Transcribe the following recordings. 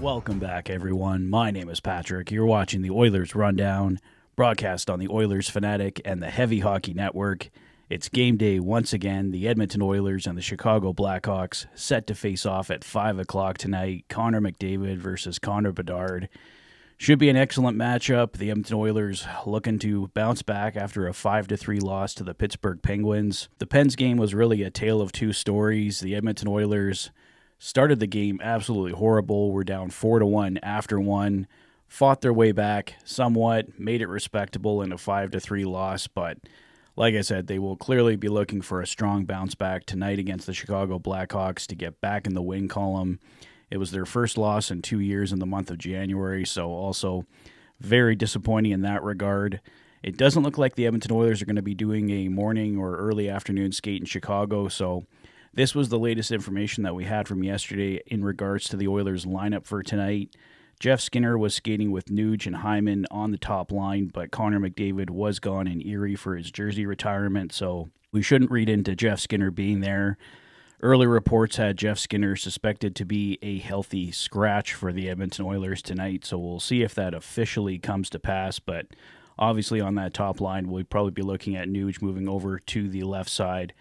Welcome back, everyone. My name is Patrick. You're watching the Oilers Rundown, broadcast on the Oilers Fanatic and the Heavy Hockey Network. It's game day once again. The Edmonton Oilers and the Chicago Blackhawks set to face off at 5 o'clock tonight. Connor McDavid versus Connor Bedard. Should be an excellent matchup. The Edmonton Oilers looking to bounce back after a 5-3 loss to the Pittsburgh Penguins. The Pens game was really a tale of two stories. The Edmonton Oilers started the game absolutely horrible. We're down 4-1 after one. Fought their way back somewhat, made it respectable in a 5-3 loss, but like I said, they will clearly be looking for a strong bounce back tonight against the Chicago Blackhawks to get back in the win column. It was their first loss in 2 years in the month of January, so also very disappointing in that regard. It doesn't look like the Edmonton Oilers are going to be doing a morning or early afternoon skate in Chicago, so this was the latest information that we had from yesterday in regards to the Oilers lineup for tonight. Jeff Skinner was skating with Nuge and Hyman on the top line, but Connor McDavid was gone in Erie for his jersey retirement, so we shouldn't read into Jeff Skinner being there. Early reports had Jeff Skinner suspected to be a healthy scratch for the Edmonton Oilers tonight, so we'll see if that officially comes to pass, but obviously on that top line, we'll probably be looking at Nuge moving over to the left side.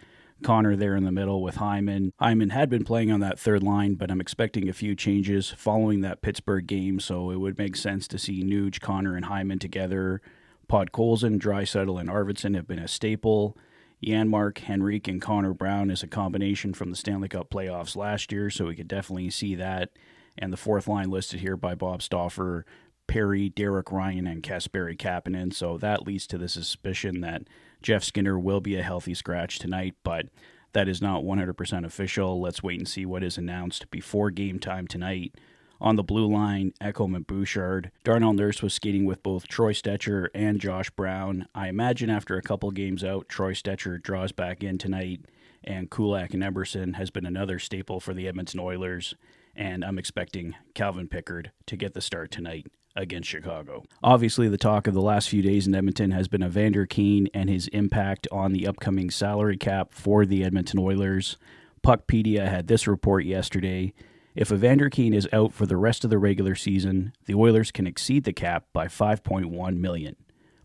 Connor there in the middle with Hyman. Hyman had been playing on that third line, but I'm expecting a few changes following that Pittsburgh game, so it would make sense to see Nuge, Connor, and Hyman together. Podkolzin, Draisaitl, and Arvidsson have been a staple. Janmark, Henrique, and Connor Brown is a combination from the Stanley Cup playoffs last year, so we could definitely see that. And the fourth line listed here by Bob Stauffer, Perry, Derek Ryan, and Kasperi Kapanen, so that leads to the suspicion that Jeff Skinner will be a healthy scratch tonight, but that is not 100% official. Let's wait and see what is announced before game time tonight. On the blue line, Ekholm and Bouchard. Darnell Nurse was skating with both Troy Stecher and Josh Brown. I imagine after a couple games out, Troy Stecher draws back in tonight, and Kulak and Eberson has been another staple for the Edmonton Oilers, and I'm expecting Calvin Pickard to get the start tonight against Chicago. Obviously, the talk of the last few days in Edmonton has been Evander Kane and his impact on the upcoming salary cap for the Edmonton Oilers. Puckpedia had this report yesterday. If Evander Kane is out for the rest of the regular season, the Oilers can exceed the cap by $5.1 million.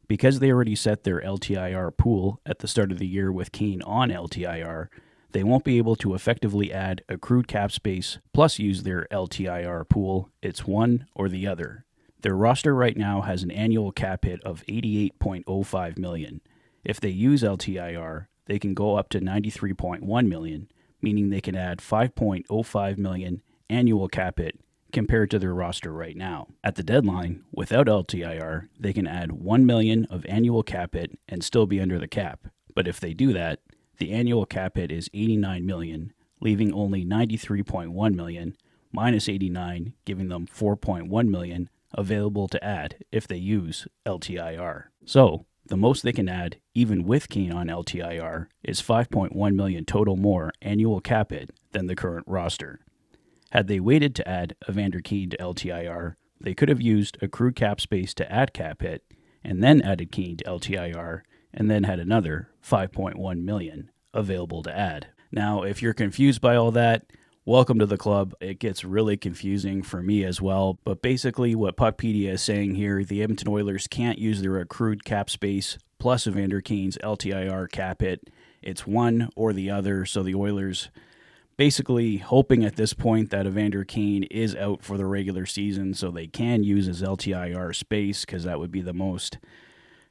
Because they already set their LTIR pool at the start of the year with Kane on LTIR, they won't be able to effectively add accrued cap space plus use their LTIR pool. It's one or the other. Their roster right now has an annual cap hit of $88.05 million. If they use LTIR, they can go up to $93.1 million, meaning they can add $5.05 million annual cap hit compared to their roster right now. At the deadline, without LTIR, they can add $1 million of annual cap hit and still be under the cap. But if they do that, the annual cap hit is $89 million, leaving only $93.1 million minus $89, giving them $4.1 million available to add if they use LTIR. So, the most they can add, even with Kane on LTIR, is $5.1 million total more annual cap hit than the current roster. Had they waited to add Evander Kane to LTIR, they could have used accrued cap space to add cap hit, and then added Kane to LTIR, and then had another $5.1 million available to add. Now, if you're confused by all that, welcome to the club. It gets really confusing for me as well, but basically what Puckpedia is saying here, the Edmonton Oilers can't use their accrued cap space plus Evander Kane's LTIR cap hit. It's one or the other, so the Oilers basically hoping at this point that Evander Kane is out for the regular season so they can use his LTIR space, because that would be the most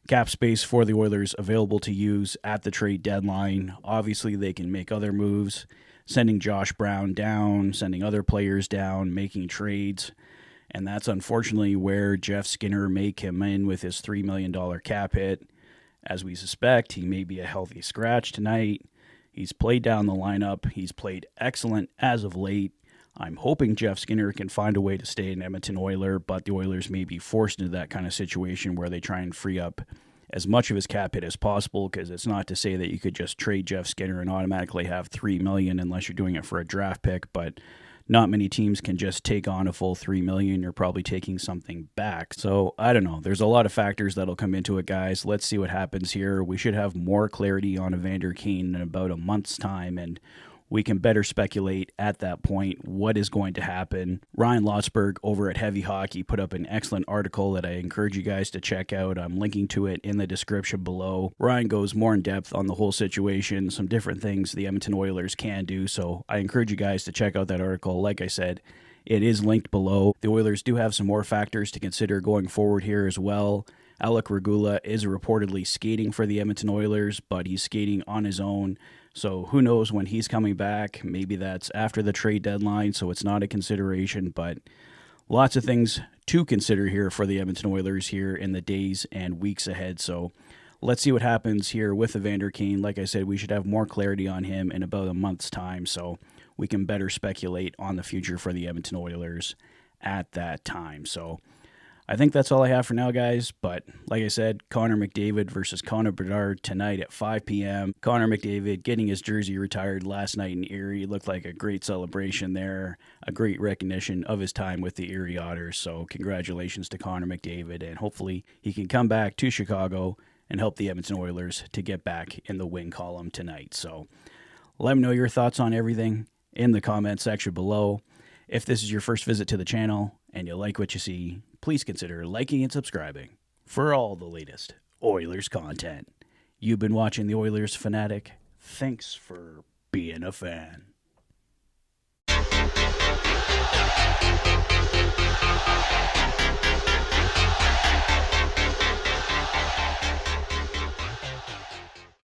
cap space for the Oilers available to use at the trade deadline. Obviously, they can make other moves, sending Josh Brown down, sending other players down, making trades. And that's unfortunately where Jeff Skinner may come in with his $3 million cap hit. As we suspect, he may be a healthy scratch tonight. He's played down the lineup. He's played excellent as of late. I'm hoping Jeff Skinner can find a way to stay an Edmonton Oiler, but the Oilers may be forced into that kind of situation where they try and free up as much of his cap hit as possible, because it's not to say that you could just trade Jeff Skinner and automatically have $3 million unless you're doing it for a draft pick, but not many teams can just take on a full $3 million. You're probably taking something back. So I don't know. There's a lot of factors that'll come into it, guys. Let's see what happens here. We should have more clarity on Evander Kane in about a month's time, and we can better speculate at that point what is going to happen. Ryan Lotsberg over at Heavy Hockey put up an excellent article that I encourage you guys to check out. I'm linking to it in the description below. Ryan goes more in depth on the whole situation, some different things the Edmonton Oilers can do, so I encourage you guys to check out that article. Like I said, it is linked below. The Oilers do have some more factors to consider going forward here as well. Alec Regula is reportedly skating for the Edmonton Oilers, but he's skating on his own. So who knows when he's coming back. Maybe that's after the trade deadline, so it's not a consideration. But lots of things to consider here for the Edmonton Oilers here in the days and weeks ahead. So let's see what happens here with Evander Kane. Like I said, we should have more clarity on him in about a month's time, so we can better speculate on the future for the Edmonton Oilers at that time. So I think that's all I have for now, guys. But like I said, Connor McDavid versus Connor Bedard tonight at 5 p.m. Connor McDavid getting his jersey retired last night in Erie. It looked like a great celebration there, a great recognition of his time with the Erie Otters. So congratulations to Connor McDavid, and hopefully he can come back to Chicago and help the Edmonton Oilers to get back in the win column tonight. So let me know your thoughts on everything in the comment section below. If this is your first visit to the channel and you like what you see, please consider liking and subscribing for all the latest Oilers content. You've been watching the Oilers Fanatic. Thanks for being a fan.